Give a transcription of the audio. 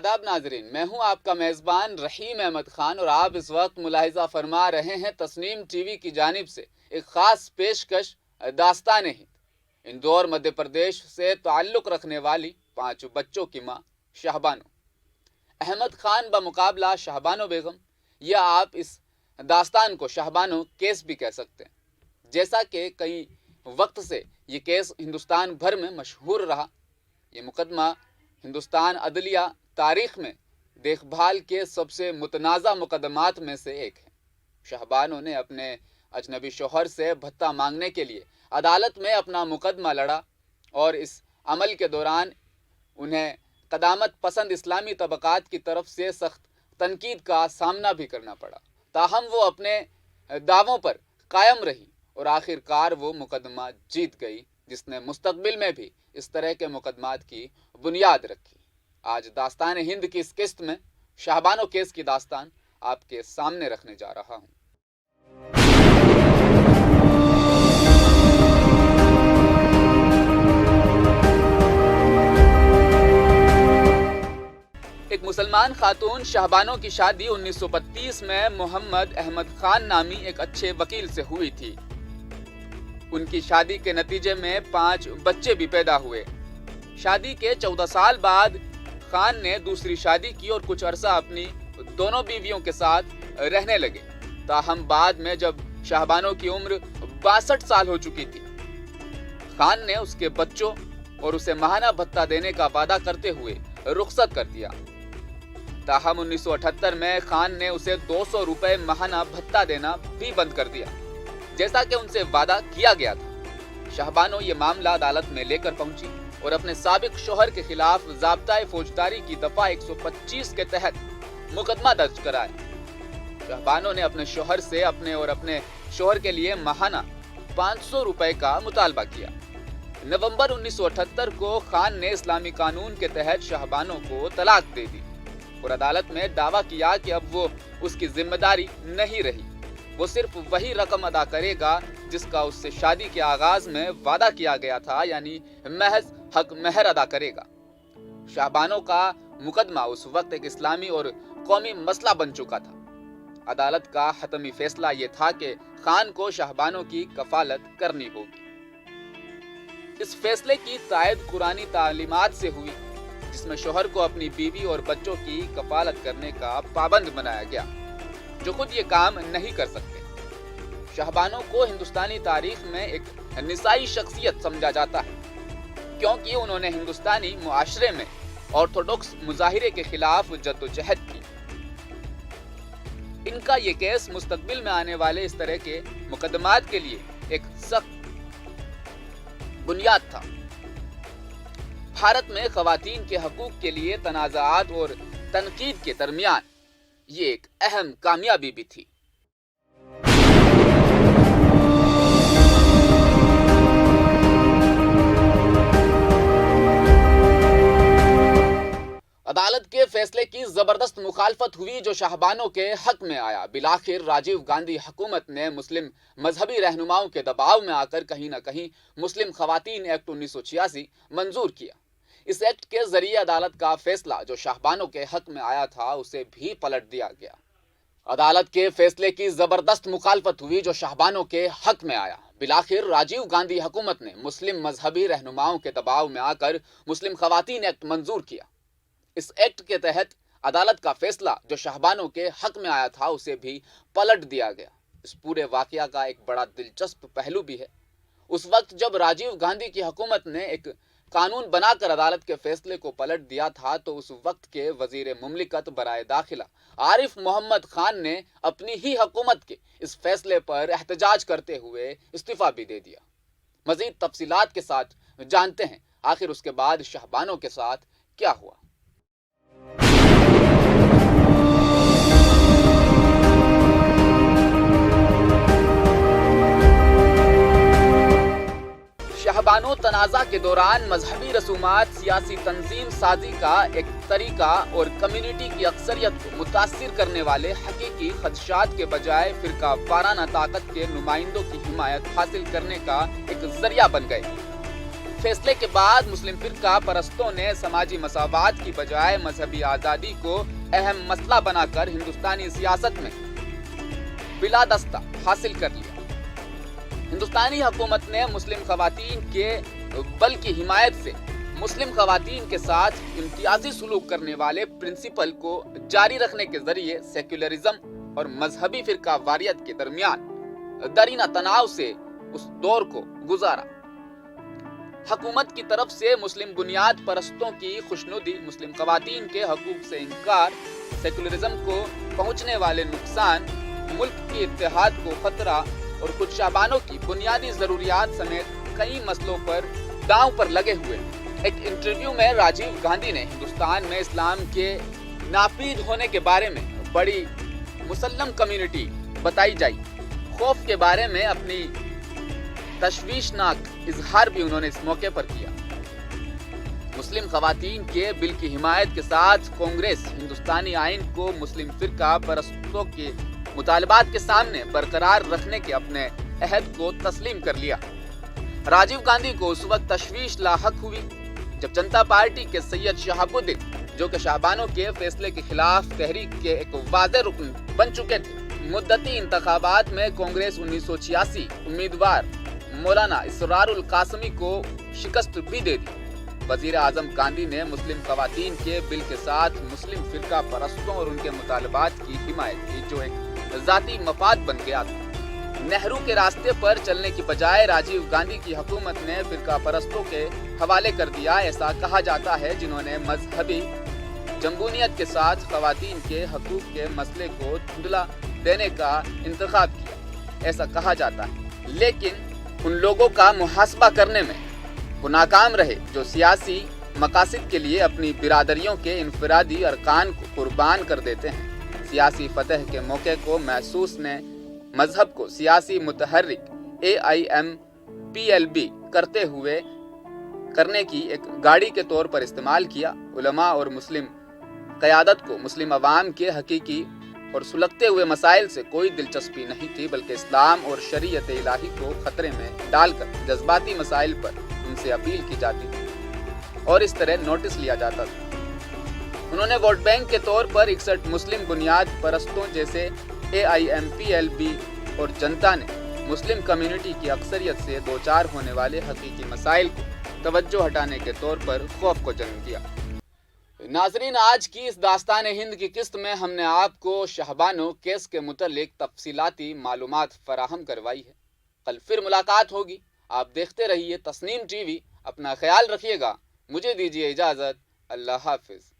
आदाब नाजरीन, मैं हूं आपका मेज़बान रहीम अहमद खान और आप इस वक्त मुलाहिज़ा फरमा रहे हैं तस्नीम टीवी की जानिब से एक ख़ास पेशकश दास्तान हिंद। इंदौर मध्य प्रदेश से ताल्लुक़ रखने वाली 5 बच्चों की माँ शहबानो अहमद खान बमुकाबला शहबानो बेगम, या आप इस दास्तान को शहबानो केस भी कह सकते हैं। जैसा कि कई वक्त से ये केस हिंदुस्तान भर में मशहूर रहा, ये मुकदमा हिंदुस्तान अदलिया तारीख़ में देखभाल के सबसे मुतनाज़ा मुकदमात में से एक है। शहबानो ने अपने अजनबी शौहर से भत्ता मांगने के लिए अदालत में अपना मुकदमा लड़ा और इस अमल के दौरान उन्हें क़दामत पसंद इस्लामी तबक़ात की तरफ से सख्त तनकीद का सामना भी करना पड़ा। ताहम वो अपने दावों पर कायम रही और आखिरकार वो मुकदमा जीत गई, जिसने मुस्तकबिल में भी इस तरह के मुकदमात की बुनियाद रखी। आज दास्तान हिंद की इस किस्त में शहबानो केस की दास्तान आपके सामने रखने जा रहा हूँ। एक मुसलमान खातून शहबानो की शादी 1932 में मोहम्मद अहमद खान नामी एक अच्छे वकील से हुई थी। उनकी शादी के नतीजे में 5 बच्चे भी पैदा हुए। शादी के 14 साल बाद खान ने दूसरी शादी की और कुछ अरसा अपनी दोनों बीवियों के साथ रहने लगे। ताहम बाद में जब शहबानो की उम्र 62 साल हो चुकी थी, खान ने उसके बच्चों और उसे माहाना भत्ता देने का वादा करते हुए रुखसत कर दिया। ताहम 1978 में खान ने उसे 200 रुपए माहाना भत्ता देना भी बंद कर दिया, जैसा कि उनसे वादा किया गया था। शहबानो ये मामला अदालत में लेकर पहुंची और अपने साबिक शौहर के खिलाफ ज़ाब्ता फौजदारी की दफा 125 के तहत मुकदमा दर्ज कराया। शहबानो ने अपने शौहर से अपने और अपने शौहर के लिए माहाना 500 रुपए का मुतालबा किया। नवंबर 1978 को खान ने इस्लामी कानून के तहत शहबानो को तलाक दे दी और अदालत में दावा किया कि अब वो उसकी जिम्मेदारी नहीं रही, वो सिर्फ वही रकम अदा करेगा जिसका उससे शादी के आगाज में वादा किया गया था, यानी महज हक महर अदा करेगा। शहबानो का मुकदमा उस वक्त एक इस्लामी और कौमी मसला बन चुका था। अदालत का हतमी फैसला ये था कि खान को शहबानो की कफालत करनी होगी। इस फैसले की तायद कुरानी तालीमात से हुई, जिसमें शौहर को अपनी बीवी और बच्चों की कफालत करने का पाबंद बनाया गया, जो खुद ये काम नहीं कर सकते। शहबानो को हिंदुस्तानी तारीख में एक निसाई शख्सियत समझा जाता है, क्योंकि उन्होंने हिंदुस्तानी मुआशरे में ऑर्थोडॉक्स मुजाहिरे के खिलाफ जद्दोजहद की। इनका ये केस मुस्तकबिल में आने वाले इस तरह के मुकदमात के लिए एक सख्त बुनियाद था। भारत में खवातीन के हकूक के लिए तनाज़ात और तनकीद के दरमियान ये एक अहम कामयाबी भी थी। अदालत के फैसले की जबरदस्त मुखालफत हुई, जो शहबानो के हक में आया। बिलाखिर राजीव गांधी हुकूमत ने मुस्लिम मजहबी रहनुमाओं के दबाव में आकर कहीं न कहीं मुस्लिम खवातीन एक्ट 1986 मंजूर किया। इस एक्ट के जरिए अदालत का फैसला जो शहबानो के हक में आया था, उसे भी पलट दिया गया। अदालत के फैसले की जबरदस्त मुखालफत हुई, जो शहबानो के हक में आया। बिलाखिर राजीव गांधी हुकूमत ने मुस्लिम मजहबी रहनुमाओं के दबाव में आकर मुस्लिम खवातीन एक्ट मंजूर किया। इस एक्ट के तहत अदालत का फैसला जो शहबानो के हक में आया था, उसे भी पलट दिया गया। इस पूरे वाकया का एक बड़ा दिलचस्प पहलू भी है। उस वक्त जब राजीव गांधी की हुकूमत ने एक कानून बनाकर अदालत के फैसले को पलट दिया था, तो उस वक्त के वजीर मुमलिकत बराए दाखिला आरिफ मोहम्मद खान ने अपनी ही हुकूमत के इस फैसले पर एहतजाज करते हुए इस्तीफा भी दे दिया। मजीद तफसीलात के साथ जानते हैं आखिर उसके बाद शहबानो के साथ क्या हुआ। शहबानो तनाज़ा के दौरान मजहबी रसूमात, सियासी तंजीम साजी का एक तरीका और कम्युनिटी की अक्सरियत को मुतासिर करने वाले हकीकी खदशात के बजाय फिरका वाराना ताकत के नुमाइंदों की हिमायत हासिल करने का एक जरिया बन गए। فیصلے کے بعد مسلم فرقہ پرستوں نے سماجی مساوات کی بجائے مذہبی آزادی کو اہم مسئلہ بنا کر ہندوستانی سیاست میں بلا دستہ حاصل کر لیا۔ ہندوستانی حکومت نے مسلم خواتین کے بل کی حمایت سے مسلم خواتین کے ساتھ امتیازی سلوک کرنے والے پرنسپل کو جاری رکھنے کے ذریعے سیکولرزم اور مذہبی فرقہ واریت کے درمیان درینہ تناؤ سے اس دور کو گزارا۔ حکومت کی طرف سے مسلم بنیاد پرستوں کی خوشنودی، مسلم خواتین کے حقوق سے انکار، سیکولرزم کو پہنچنے والے نقصان، ملک کی اتحاد کو خطرہ اور کچھ شہبانوں کی بنیادی ضروریات سمیت کئی مسئلوں پر داؤں پر لگے ہوئے۔ ایک انٹرویو میں راجیو گاندھی نے ہندوستان میں اسلام کے ناپید ہونے کے بارے میں بڑی مسلم کمیونٹی بتائی جائی خوف کے بارے میں اپنی تشویشناک اظہار بھی انہوں نے اس موقع پر کیا۔ مسلم خواتین کے بل کی حمایت کے ساتھ کانگریس ہندوستانی آئین کو مسلم فرقہ پرستوں کے مطالبات کے سامنے برقرار رکھنے کے اپنے عہد کو تسلیم کر لیا۔ راجیو گاندھی کو اس وقت تشویش لاحق ہوئی جب جنتا پارٹی کے سید شہاب الدین، جو کہ شہبانوں کے فیصلے کے خلاف تحریک کے ایک واضح رکن بن چکے تھے، مدتی انتخابات میں کانگریس 1986 امیدوار مولانا اسرار القاسمی کو شکست بھی دے دی۔ وزیر اعظم گاندھی نے مسلم خواتین کے بل کے ساتھ مسلم فرقہ پرستوں اور ان کے مطالبات کی حمایت کی، جو ایک ذاتی مفاد بن گیا تھا۔ نہرو کے راستے پر چلنے کی بجائے راجیو گاندھی کی حکومت نے فرقہ پرستوں کے حوالے کر دیا۔ ایسا کہا جاتا ہے جنہوں نے مذہبی جمہوریت کے ساتھ خواتین کے حقوق کے مسئلے کو دھندلا دینے کا انتخاب کیا، ایسا کہا جاتا ہے، لیکن ان لوگوں کا محاسبہ کرنے میں وہ ناکام رہے جو سیاسی مقاصد کے لیے اپنی برادریوں کے انفرادی ارکان کو قربان کر دیتے ہیں۔ سیاسی فتح کے موقع کو محسوس نے مذہب کو سیاسی متحرک AIMPLB کرنے کی ایک گاڑی کے طور پر استعمال کیا۔ علماء اور مسلم قیادت کو مسلم عوام کے حقیقی اور سلگتے ہوئے مسائل سے کوئی دلچسپی نہیں تھی، بلکہ اسلام اور شریعت الہی کو خطرے میں ڈال کر جذباتی مسائل پر ان سے اپیل کی جاتی تھی اور اس طرح نوٹس لیا جاتا تھا۔ انہوں نے ووٹ بینک کے طور پر 61 مسلم بنیاد پرستوں جیسے AIMPLB اور جنتا نے مسلم کمیونٹی کی اکثریت سے دوچار ہونے والے حقیقی مسائل کو توجہ ہٹانے کے طور پر خوف کو جنم دیا۔ ناظرین، آج کی اس داستان ہند کی قسط میں ہم نے آپ کو شہبانو کیس کے متعلق تفصیلاتی معلومات فراہم کروائی ہے۔ کل پھر ملاقات ہوگی۔ آپ دیکھتے رہیے تسنیم ٹی وی۔ اپنا خیال رکھیے گا۔ مجھے دیجیے اجازت۔ اللہ حافظ۔